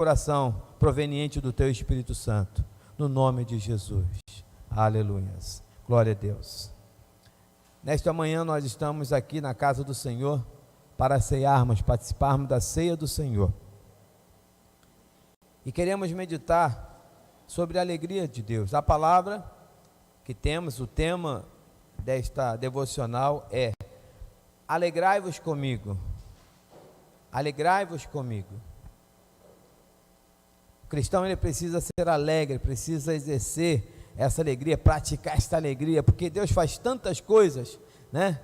coração proveniente do teu Espírito Santo, no nome de Jesus. Aleluias. Glória a Deus. Nesta manhã nós estamos aqui na casa do Senhor para cearmos, participarmos da ceia do Senhor. E queremos meditar sobre a alegria de Deus. A palavra que temos, o tema desta devocional é: alegrai-vos comigo. Alegrai-vos comigo. O cristão, ele precisa ser alegre, precisa exercer essa alegria, praticar esta alegria, porque Deus faz tantas coisas, né?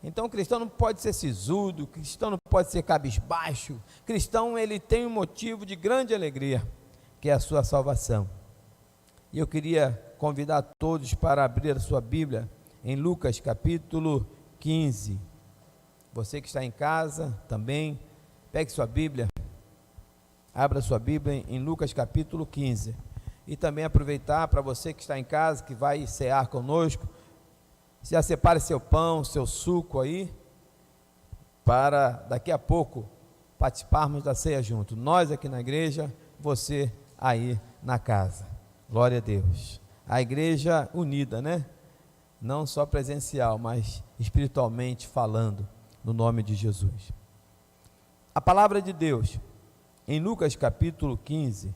Então o cristão não pode ser sisudo, o cristão não pode ser cabisbaixo. O cristão, ele tem um motivo de grande alegria, que é a sua salvação. E eu queria convidar todos para abrir a sua Bíblia em Lucas capítulo 15. Você que está em casa também, pegue sua Bíblia, abra sua Bíblia em Lucas capítulo 15. E também aproveitar para você que está em casa, que vai cear conosco, já separe seu pão, seu suco aí, para daqui a pouco participarmos da ceia junto. Nós aqui na igreja, você aí na casa. Glória a Deus. A igreja unida, né? Não só presencial, mas espiritualmente falando, no nome de Jesus. A palavra de Deus, em Lucas capítulo 15,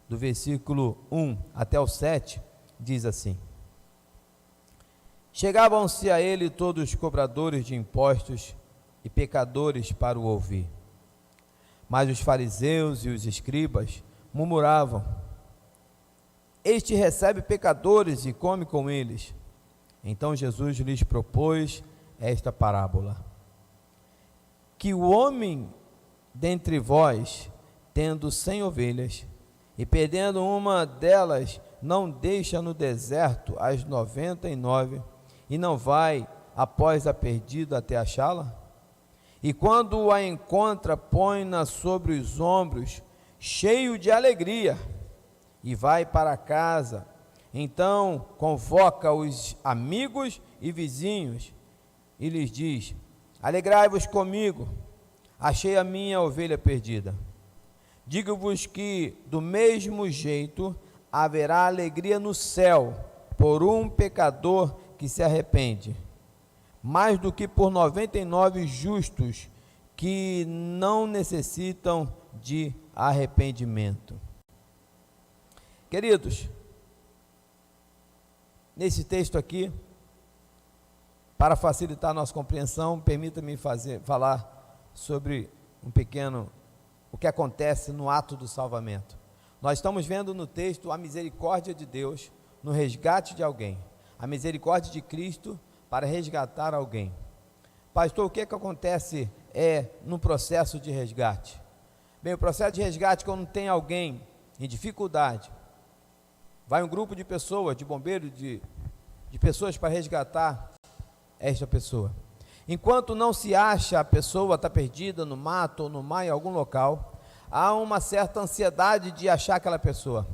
do versículo 1 até o 7, diz assim: chegavam-se a ele todos os cobradores de impostos e pecadores para o ouvir. Mas os fariseus e os escribas murmuravam: este recebe pecadores e come com eles. Então Jesus lhes propôs esta parábola: que o homem dentre vós, tendo 100 ovelhas, e perdendo uma delas, não deixa no deserto as 99, e não vai após a perdida até achá-la? E quando a encontra, põe-na sobre os ombros, cheio de alegria, e vai para casa. Então convoca os amigos e vizinhos, e lhes diz: alegrai-vos comigo, achei a minha ovelha perdida. Digo-vos que, do mesmo jeito, haverá alegria no céu por um pecador que se arrepende, mais do que por 99 justos que não necessitam de arrependimento. Queridos, nesse texto aqui, para facilitar a nossa compreensão, permita-me falar sobre o que acontece no ato do salvamento. Nós estamos vendo no texto a misericórdia de Deus no resgate de alguém, a misericórdia de Cristo para resgatar alguém. Pastor, o que acontece no processo de resgate? Bem, o processo de resgate, quando tem alguém em dificuldade, vai um grupo de pessoas, de bombeiros, de pessoas para resgatar esta pessoa. Enquanto não se acha, a pessoa está perdida no mato ou no mar, em algum local, há uma certa ansiedade de achar aquela pessoa.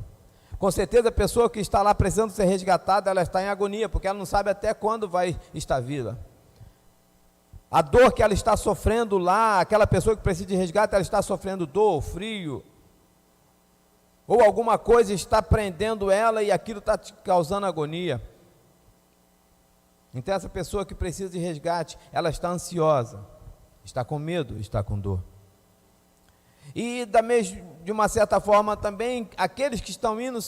Com certeza a pessoa que está lá precisando ser resgatada, ela está em agonia, porque ela não sabe até quando vai estar viva. A dor que ela está sofrendo lá, aquela pessoa que precisa de resgate, ela está sofrendo dor, frio, ou alguma coisa está prendendo ela e aquilo está te causando agonia. Então essa pessoa que precisa de resgate, ela está ansiosa, está com medo, está com dor. E de uma certa forma também, aqueles que estão indo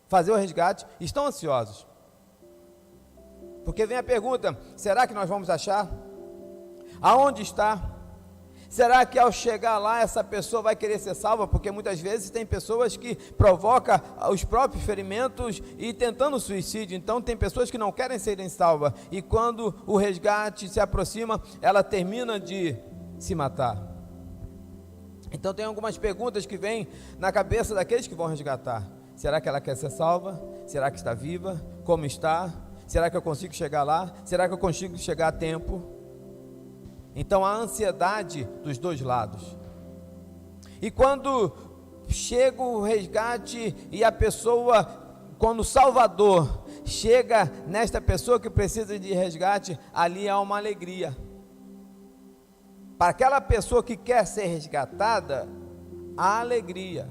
fazer o resgate, estão ansiosos. Porque vem a pergunta: será que nós vamos achar? Aonde está? Será que ao chegar lá essa pessoa vai querer ser salva? Porque muitas vezes tem pessoas que provocam os próprios ferimentos e tentando suicídio. Então tem pessoas que não querem serem salvas, e quando o resgate se aproxima, ela termina de se matar. Então tem algumas perguntas que vêm na cabeça daqueles que vão resgatar: será que ela quer ser salva? Será que está viva? Como está? Será que eu consigo chegar lá? Será que eu consigo chegar a tempo? Então há ansiedade dos dois lados. E quando chega o resgate e a pessoa, quando o Salvador chega nesta pessoa que precisa de resgate, ali há uma alegria. Para aquela pessoa que quer ser resgatada, há alegria.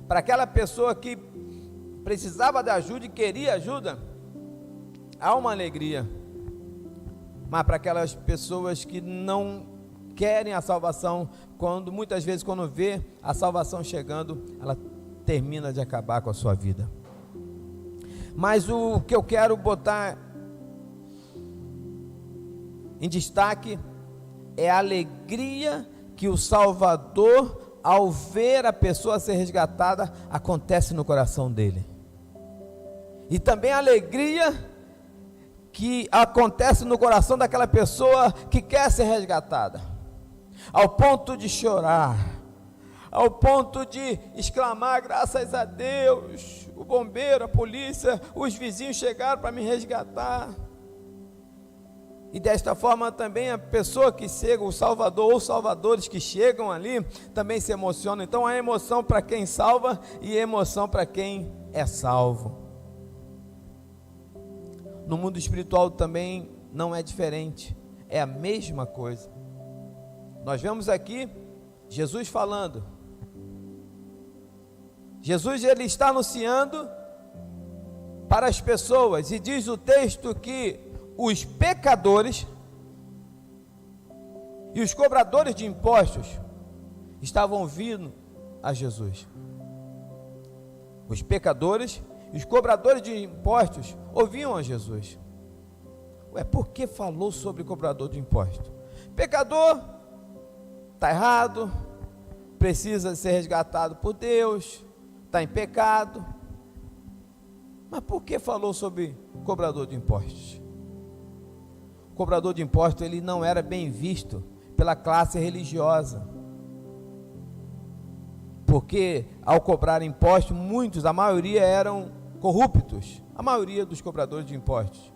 para aquela pessoa que precisava de ajuda e queria ajuda, há uma alegria. Mas para aquelas pessoas que não querem a salvação, muitas vezes quando vê a salvação chegando, ela termina de acabar com a sua vida. Mas o que eu quero botar em destaque é a alegria que o Salvador, ao ver a pessoa ser resgatada, acontece no coração dele. E também a alegria que acontece no coração daquela pessoa que quer ser resgatada, ao ponto de chorar, ao ponto de exclamar: graças a Deus, o bombeiro, a polícia, os vizinhos chegaram para me resgatar. E desta forma também a pessoa que chega, o Salvador ou os salvadores que chegam ali, também se emocionam. Então há emoção para quem salva e emoção para quem é salvo. No mundo espiritual também não é diferente, é a mesma coisa. Nós vemos aqui Jesus falando. Jesus, ele está anunciando para as pessoas, e diz o texto que os pecadores e os cobradores de impostos estavam vindo a Jesus. Os pecadores e os cobradores de impostos ouviam a Jesus. Por que falou sobre cobrador de impostos? Pecador, está errado, precisa ser resgatado por Deus, está em pecado. Mas por que falou sobre cobrador de impostos? O cobrador de impostos, ele não era bem visto pela classe religiosa, porque ao cobrar impostos, a maioria eram corruptos, a maioria dos cobradores de impostos,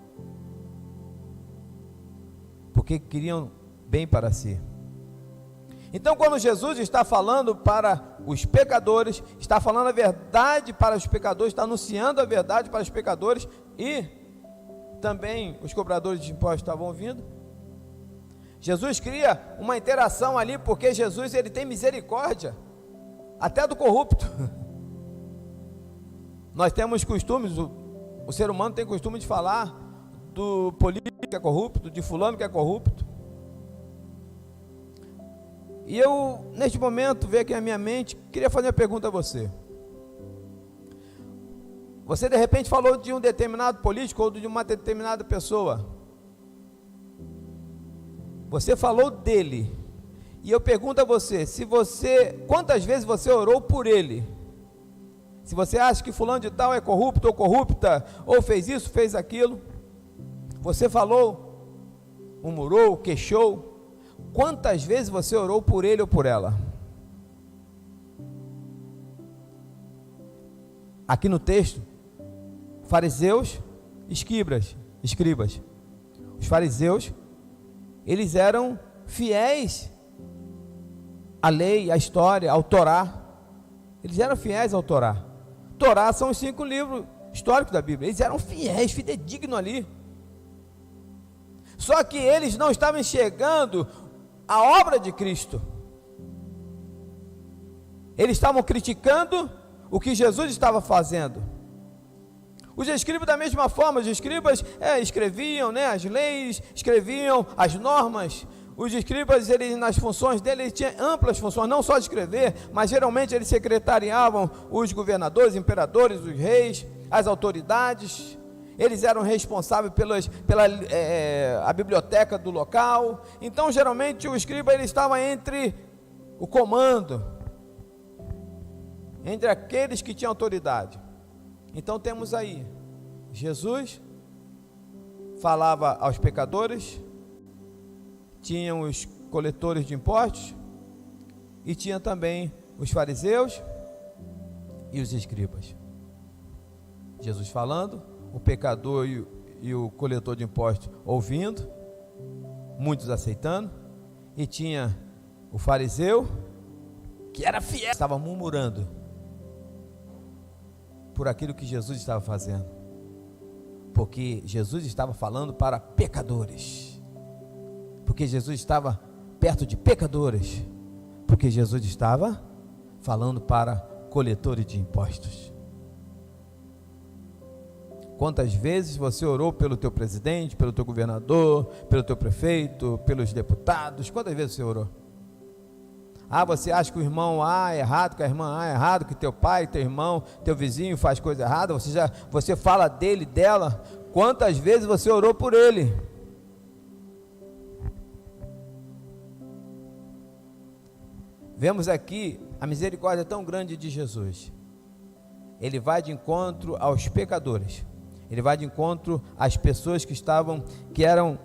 porque queriam bem para si. Então, quando Jesus está falando para os pecadores, está falando a verdade para os pecadores, está anunciando a verdade para os pecadores, e também os cobradores de impostos estavam ouvindo. Jesus cria uma interação ali, porque Jesus, ele tem misericórdia até do corrupto. Nós temos costumes, o ser humano tem costume de falar do político que é corrupto, de fulano que é corrupto. E eu, neste momento, veio aqui na minha mente, queria fazer uma pergunta a você. Você de repente falou de um determinado político ou de uma determinada pessoa. Você falou dele. E eu pergunto a você, quantas vezes você orou por ele? Se você acha que fulano de tal é corrupto ou corrupta, ou fez isso, fez aquilo, você falou, murmurou, queixou, quantas vezes você orou por ele ou por ela? Aqui no texto, fariseus, escribas. Os fariseus, eles eram fiéis à lei, à história, ao Torá. Eles eram fiéis ao Torá. Torá são os 5 livros históricos da Bíblia. Eles eram fiéis, fidedignos ali. Só que eles não estavam enxergando a obra de Cristo. Eles estavam criticando o que Jesus estava fazendo. Os escribas da mesma forma, os escribas escreviam as leis, escreviam as normas. Os escribas, eles, nas funções dele, eles tinham amplas funções, não só de escrever, mas geralmente eles secretariavam os governadores, imperadores, os reis, as autoridades. Eles eram responsáveis pela biblioteca do local. Então, geralmente, o escriba, ele estava entre o comando, entre aqueles que tinham autoridade. Então, temos aí, Jesus falava aos pecadores, tinham os coletores de impostos, e tinha também os fariseus e os escribas. Jesus falando, o pecador e o coletor de impostos ouvindo, muitos aceitando, e tinha o fariseu, que era fiel, estava murmurando por aquilo que Jesus estava fazendo, porque Jesus estava falando para pecadores, porque Jesus estava perto de pecadores, porque Jesus estava falando para coletores de impostos. Quantas vezes você orou pelo teu presidente, pelo teu governador, pelo teu prefeito, pelos deputados? Quantas vezes você orou? Você acha que o irmão A é errado, que a irmã A é errado, que teu pai, teu irmão, teu vizinho faz coisa errada? Você fala dele, dela? Quantas vezes você orou por ele? Vemos aqui a misericórdia tão grande de Jesus. Ele vai de encontro aos pecadores. Ele vai de encontro às pessoas que eram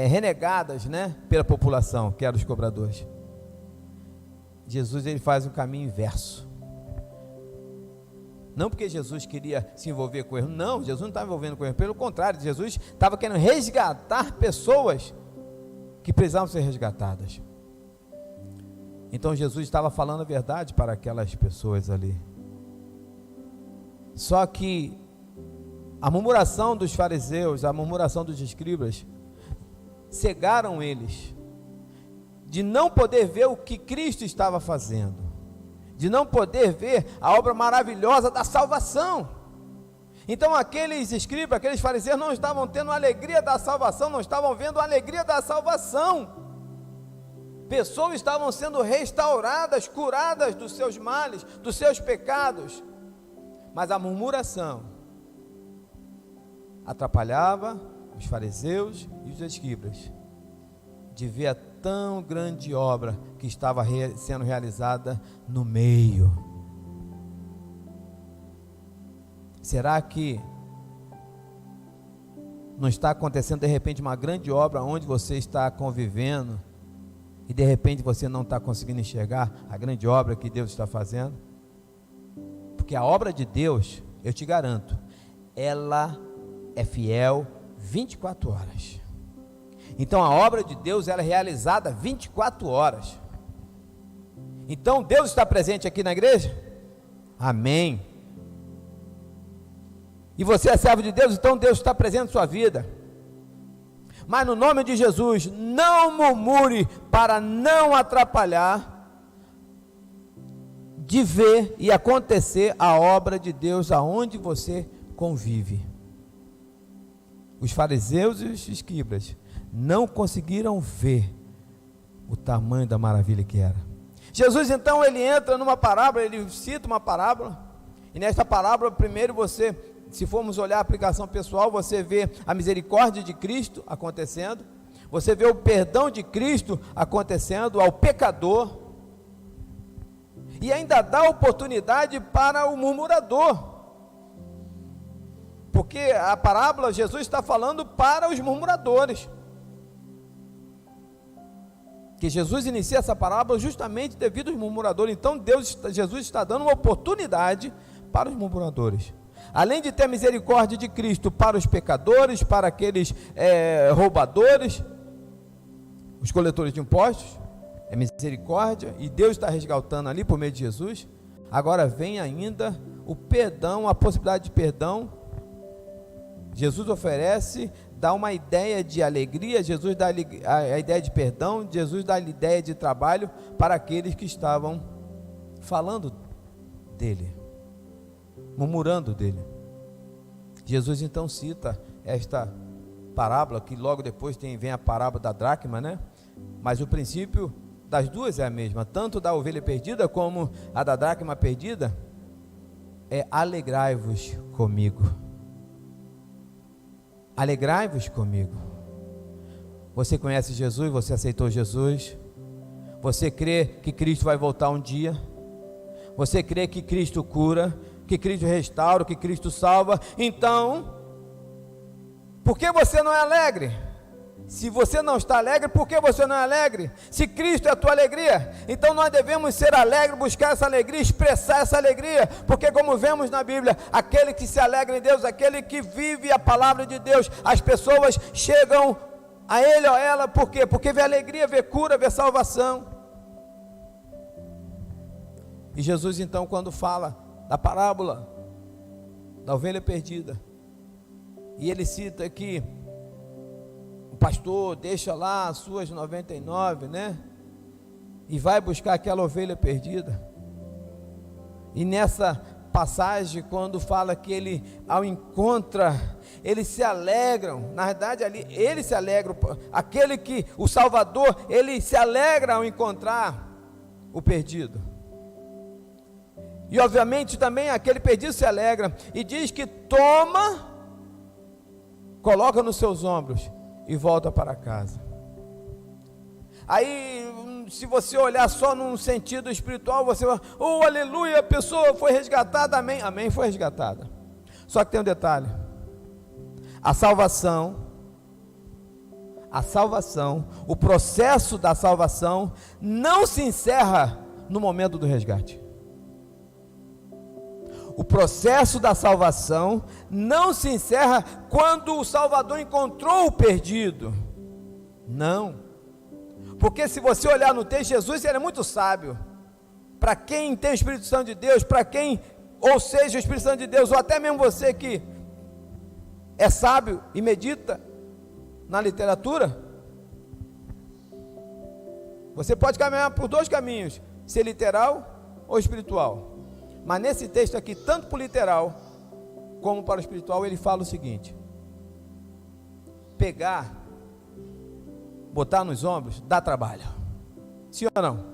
renegadas, né, pela população, que eram os cobradores. Jesus, ele faz um caminho inverso. Não porque Jesus queria se envolver com erro, não, Jesus não estava envolvendo com erro, pelo contrário, Jesus estava querendo resgatar pessoas que precisavam ser resgatadas. Então Jesus estava falando a verdade para aquelas pessoas ali. Só que a murmuração dos fariseus, a murmuração dos escribas, cegaram eles, de não poder ver o que Cristo estava fazendo, de não poder ver a obra maravilhosa da salvação. Então aqueles escribas, aqueles fariseus não estavam tendo a alegria da salvação, não estavam vendo a alegria da salvação. Pessoas estavam sendo restauradas, curadas dos seus males, dos seus pecados, mas a murmuração atrapalhava os fariseus e os escribas de ver a tão grande obra que estava sendo realizada no meio. Será que não está acontecendo de repente uma grande obra onde você está convivendo e de repente você não está conseguindo enxergar a grande obra que Deus está fazendo? Porque a obra de Deus, eu te garanto, ela é fiel 24 horas. Então a obra de Deus, ela é realizada 24 horas. Então Deus está presente aqui na igreja? Amém. E você é servo de Deus, então Deus está presente na sua vida. Mas no nome de Jesus, não murmure para não atrapalhar de ver e acontecer a obra de Deus aonde você convive. Os fariseus e os escribas não conseguiram ver o tamanho da maravilha que era. Jesus então, ele entra numa parábola, ele cita uma parábola, e nesta parábola, primeiro você, se formos olhar a aplicação pessoal, você vê a misericórdia de Cristo acontecendo, você vê o perdão de Cristo acontecendo ao pecador, e ainda dá oportunidade para o murmurador, porque a parábola, Jesus está falando para os murmuradores, que Jesus inicia essa parábola justamente devido aos murmuradores. Então Jesus está dando uma oportunidade para os murmuradores, além de ter misericórdia de Cristo para os pecadores, para aqueles roubadores, os coletores de impostos, é misericórdia, e Deus está resgatando ali por meio de Jesus. Agora vem ainda o perdão, a possibilidade de perdão. Jesus oferece, dá uma ideia de alegria, Jesus dá a ideia de perdão, Jesus dá a ideia de trabalho para aqueles que estavam falando dele, murmurando dele. Jesus então cita esta parábola, que logo depois vem a parábola da dracma, né? Mas o princípio das duas é a mesma, tanto da ovelha perdida como a da dracma perdida, é alegrai-vos comigo. Alegrai-vos comigo. Você conhece Jesus, você aceitou Jesus, você crê que Cristo vai voltar um dia, você crê que Cristo cura, que Cristo restaura, que Cristo salva. Então, por que você não é alegre? Se você não está alegre, por que você não é alegre? Se Cristo é a tua alegria, então nós devemos ser alegres, buscar essa alegria, expressar essa alegria, porque como vemos na Bíblia, aquele que se alegra em Deus, aquele que vive a palavra de Deus, as pessoas chegam a ele ou ela, por quê? Porque vê alegria, vê cura, vê salvação. E Jesus então, quando fala da parábola da ovelha perdida, e ele cita aqui, o pastor deixa lá as suas 99, né? E vai buscar aquela ovelha perdida. E nessa passagem, quando fala que ele ao encontra, eles se alegram. Na verdade ali, eles se alegram, aquele que, o Salvador, ele se alegra ao encontrar o perdido. E obviamente também aquele perdido se alegra, e diz que toma, coloca nos seus ombros e volta para casa. Aí, se você olhar só num sentido espiritual, você vai, oh aleluia, a pessoa foi resgatada, amém, amém, foi resgatada. Só que tem um detalhe: a salvação, o processo da salvação não se encerra no momento do resgate. O processo da salvação não se encerra quando o Salvador encontrou o perdido. Não. Porque se você olhar no texto, Jesus ele é muito sábio. Para quem tem o Espírito Santo de Deus, para quem, ou seja, o Espírito Santo de Deus, ou até mesmo você que é sábio e medita na literatura, você pode caminhar por dois caminhos, ser literal ou espiritual. Mas nesse texto aqui, tanto para o literal como para o espiritual, ele fala o seguinte: pegar, botar nos ombros, dá trabalho. Sim ou não?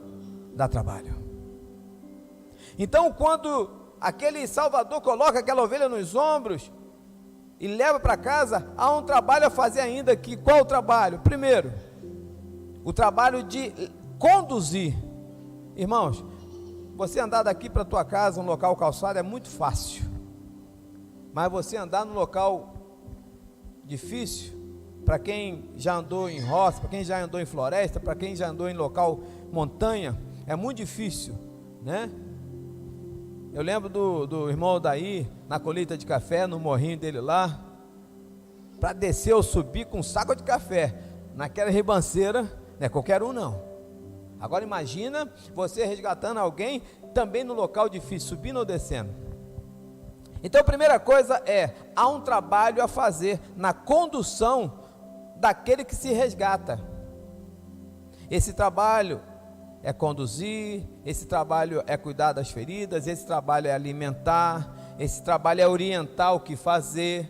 Dá trabalho. Então, quando aquele Salvador coloca aquela ovelha nos ombros e leva para casa, há um trabalho a fazer ainda aqui. Qual o trabalho? Primeiro, o trabalho de conduzir. Irmãos, você andar daqui para a tua casa, um local calçado, é muito fácil. Mas você andar num local difícil, para quem já andou em roça, para quem já andou em floresta, para quem já andou em local montanha, é muito difícil, né? Eu lembro do irmão Daí, na colheita de café, no morrinho dele lá, para descer ou subir com um saco de café, naquela ribanceira, não é qualquer um não. Agora imagina você resgatando alguém também no local difícil, subindo ou descendo. Então a primeira coisa é, há um trabalho a fazer na condução daquele que se resgata. Esse trabalho é conduzir, esse trabalho é cuidar das feridas, esse trabalho é alimentar, esse trabalho é orientar o que fazer,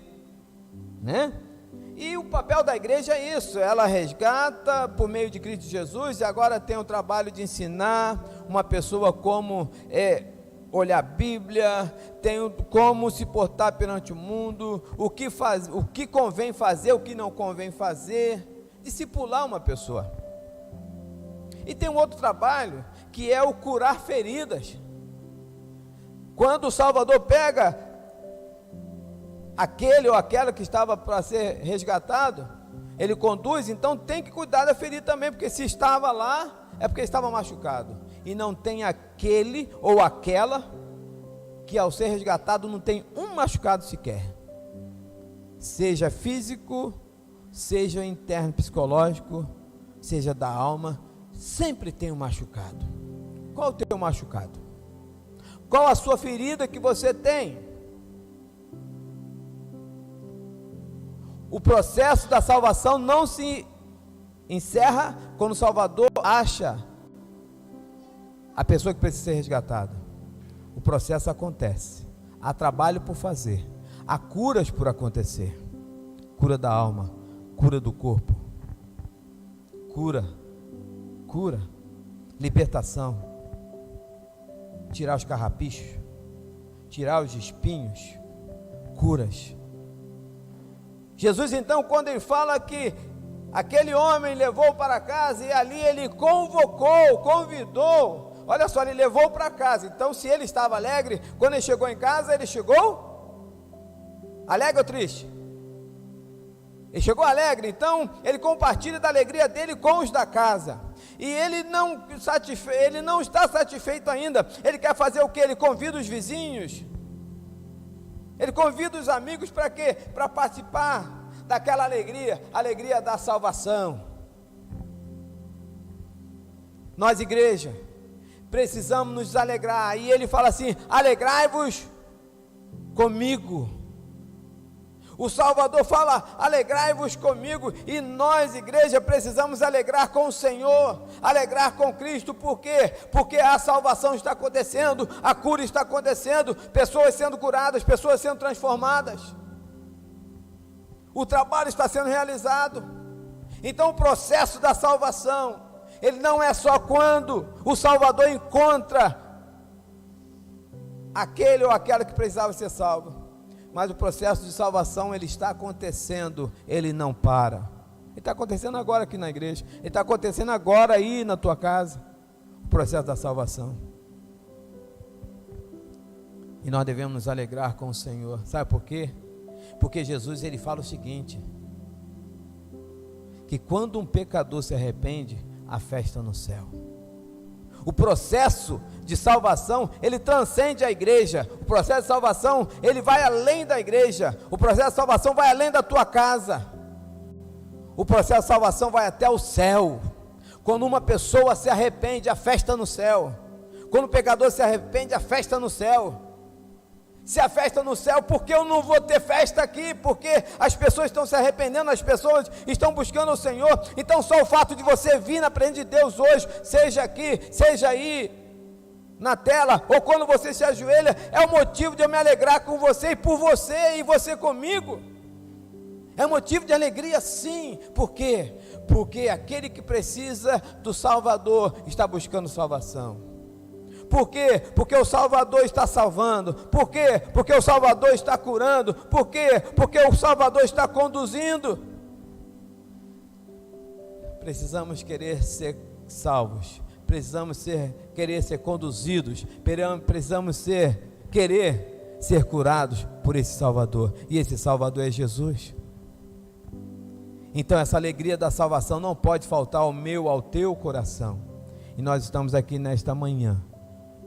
né? E o papel da igreja é isso, ela resgata por meio de Cristo Jesus, e agora tem o trabalho de ensinar uma pessoa como olhar a Bíblia, tem como se portar perante o mundo, o que convém fazer, o que não convém fazer, discipular uma pessoa. E tem um outro trabalho, que é o curar feridas. Quando o Salvador pega aquele ou aquela que estava para ser resgatado, ele conduz, então tem que cuidar da ferida também, porque se estava lá, é porque estava machucado, e não tem aquele ou aquela, que ao ser resgatado não tem um machucado sequer, seja físico, seja interno psicológico, seja da alma, sempre tem um machucado. Qual o teu machucado? Qual a sua ferida que você tem? O processo da salvação não se encerra quando o Salvador acha a pessoa que precisa ser resgatada. O processo acontece, há trabalho por fazer, há curas por acontecer, cura da alma, cura do corpo, cura, libertação, tirar os carrapichos, tirar os espinhos, curas. Jesus então, quando ele fala que aquele homem levou para casa, e ali ele convidou, olha só, ele levou para casa. Então se ele estava alegre, quando ele chegou em casa, ele chegou alegre ou triste? Ele chegou alegre, então ele compartilha da alegria dele com os da casa. E ele não está satisfeito ainda, ele quer fazer o que? Ele convida os vizinhos, ele convida os amigos para quê? Para participar daquela alegria, alegria da salvação. Nós, igreja, precisamos nos alegrar, e ele fala assim: alegrai-vos comigo. O Salvador fala: alegrai-vos comigo, e nós, igreja, precisamos alegrar com o Senhor, alegrar com Cristo. Por quê? Porque a salvação está acontecendo, a cura está acontecendo, pessoas sendo curadas, pessoas sendo transformadas, o trabalho está sendo realizado. Então o processo da salvação, ele não é só quando o Salvador encontra aquele ou aquela que precisava ser salvo, mas o processo de salvação, ele está acontecendo, ele não para. Ele está acontecendo agora aqui na igreja, ele está acontecendo agora aí na tua casa, o processo da salvação. E nós devemos nos alegrar com o Senhor. Sabe por quê? Porque Jesus, ele fala o seguinte, que quando um pecador se arrepende, há festa no céu. O processo de salvação, ele transcende a igreja. O processo de salvação, ele vai além da igreja. O processo de salvação vai além da tua casa. O processo de salvação vai até o céu. Quando uma pessoa se arrepende, há festa no céu. Quando o pecador se arrepende, há festa no céu. Se a festa no céu, por que eu não vou ter festa aqui? Porque as pessoas estão se arrependendo, as pessoas estão buscando o Senhor. Então só o fato de você vir na presença de Deus hoje, seja aqui, seja aí na tela, ou quando você se ajoelha, é o motivo de eu me alegrar com você e por você, e você comigo. É motivo de alegria, sim. Por quê? Porque aquele que precisa do Salvador está buscando salvação. Por quê? Porque o Salvador está salvando. Por quê? Porque o Salvador está curando. Por quê? Porque o Salvador está conduzindo. Precisamos querer ser salvos. Precisamos querer ser conduzidos. Precisamos querer ser curados por esse Salvador. E esse Salvador é Jesus. Então essa alegria da salvação não pode faltar ao meu, ao teu coração. E nós estamos aqui nesta manhã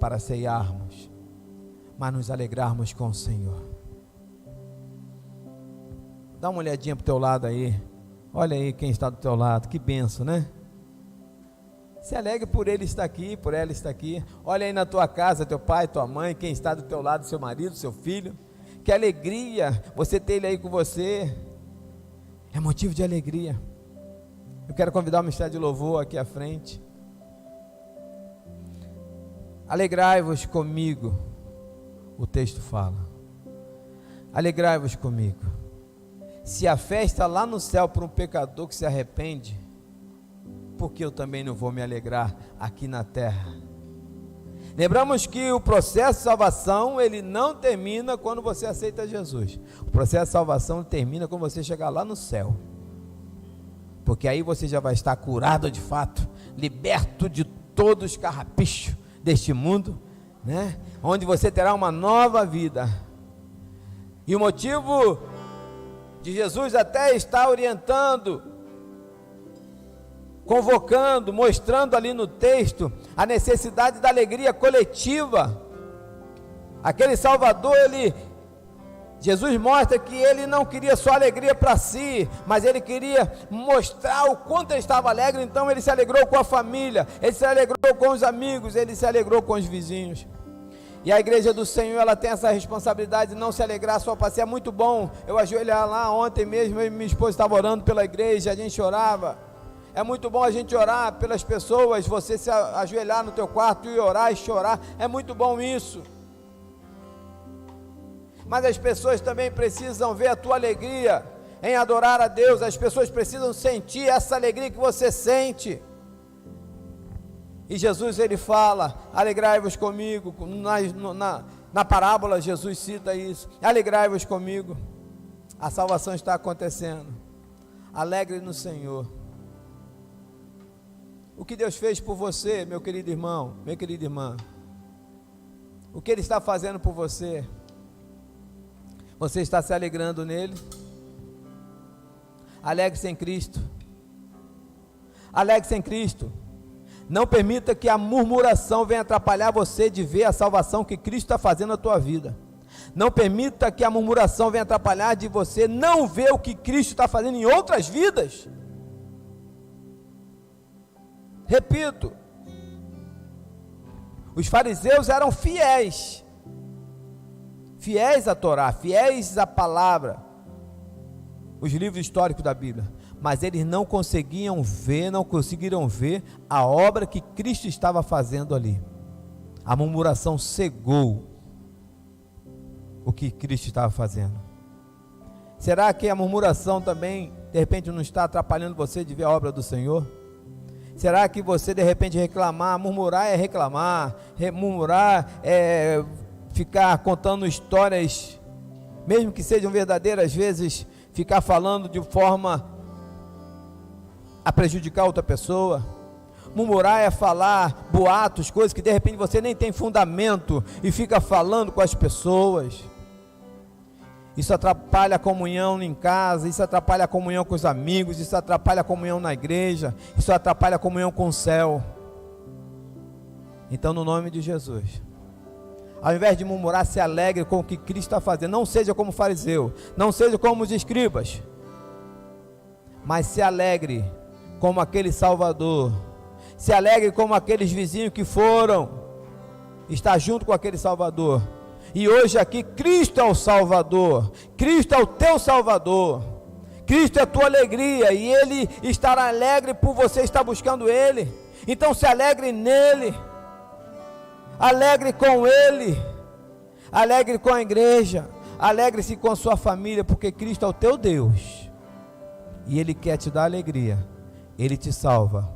para ceiarmos, mas nos alegrarmos com o Senhor. Dá uma olhadinha para o teu lado aí, olha aí quem está do teu lado, que benção, né? Se alegre por ele estar aqui, por ela estar aqui. Olha aí na tua casa, teu pai, tua mãe, quem está do teu lado, seu marido, seu filho. Que alegria você ter ele aí com você, é motivo de alegria. Eu quero convidar o ministério de louvor aqui à frente. Alegrai-vos comigo, o texto fala. Alegrai-vos comigo. Se a festa lá no céu para um pecador que se arrepende, por que eu também não vou me alegrar aqui na terra? Lembramos que o processo de salvação, ele não termina quando você aceita Jesus. O processo de salvação termina quando você chegar lá no céu. Porque aí você já vai estar curado de fato, liberto de todos os carrapichos deste mundo, né? Onde você terá uma nova vida. E o motivo de Jesus até estar orientando, convocando, mostrando ali no texto a necessidade da alegria coletiva. Aquele Salvador, Jesus mostra que ele não queria só alegria para si, mas ele queria mostrar o quanto ele estava alegre. Então ele se alegrou com a família, ele se alegrou com os amigos, ele se alegrou com os vizinhos. E a igreja do Senhor, ela tem essa responsabilidade de não se alegrar só para si. É muito bom eu ajoelhar lá. Ontem mesmo eu e minha esposa estavam orando pela igreja, a gente orava. É muito bom a gente orar pelas pessoas, você se ajoelhar no teu quarto e orar e chorar, é muito bom isso. Mas as pessoas também precisam ver a tua alegria em adorar a Deus. As pessoas precisam sentir essa alegria que você sente. E Jesus, ele fala, alegrai-vos comigo. Na parábola Jesus cita isso, alegrai-vos comigo. A salvação está acontecendo. Alegre no Senhor. O que Deus fez por você, meu querido irmão, minha querida irmã, o que Ele está fazendo por você, você está se alegrando nele? Alegre-se em Cristo. Alegre-se em Cristo. Não permita que a murmuração venha atrapalhar você de ver a salvação que Cristo está fazendo na tua vida. Não permita que a murmuração venha atrapalhar de você não ver o que Cristo está fazendo em outras vidas. Repito, os fariseus eram fiéis à Torá, fiéis à palavra, os livros históricos da Bíblia, mas eles não conseguiram ver a obra que Cristo estava fazendo ali. A murmuração cegou o que Cristo estava fazendo. Será que a murmuração também, de repente, não está atrapalhando você de ver a obra do Senhor? Será que você, de repente, murmurar é reclamar, murmurar é ficar contando histórias, mesmo que sejam verdadeiras, às vezes, ficar falando de forma a prejudicar outra pessoa? Murmurar é falar boatos, coisas que de repente você nem tem fundamento e fica falando com as pessoas. Isso atrapalha a comunhão em casa, isso atrapalha a comunhão com os amigos, isso atrapalha a comunhão na igreja, isso atrapalha a comunhão com o céu. Então, no nome de Jesus, ao invés de murmurar, se alegre com o que Cristo está fazendo. Não seja como o fariseu, não seja como os escribas, mas se alegre como aquele Salvador, se alegre como aqueles vizinhos que foram estar junto com aquele Salvador. E hoje aqui Cristo é o Salvador, Cristo é o teu Salvador, Cristo é a tua alegria, e Ele estará alegre por você estar buscando Ele. Então se alegre nele, alegre com Ele, alegre com a igreja, alegre-se com a sua família, porque Cristo é o teu Deus, e Ele quer te dar alegria, Ele te salva,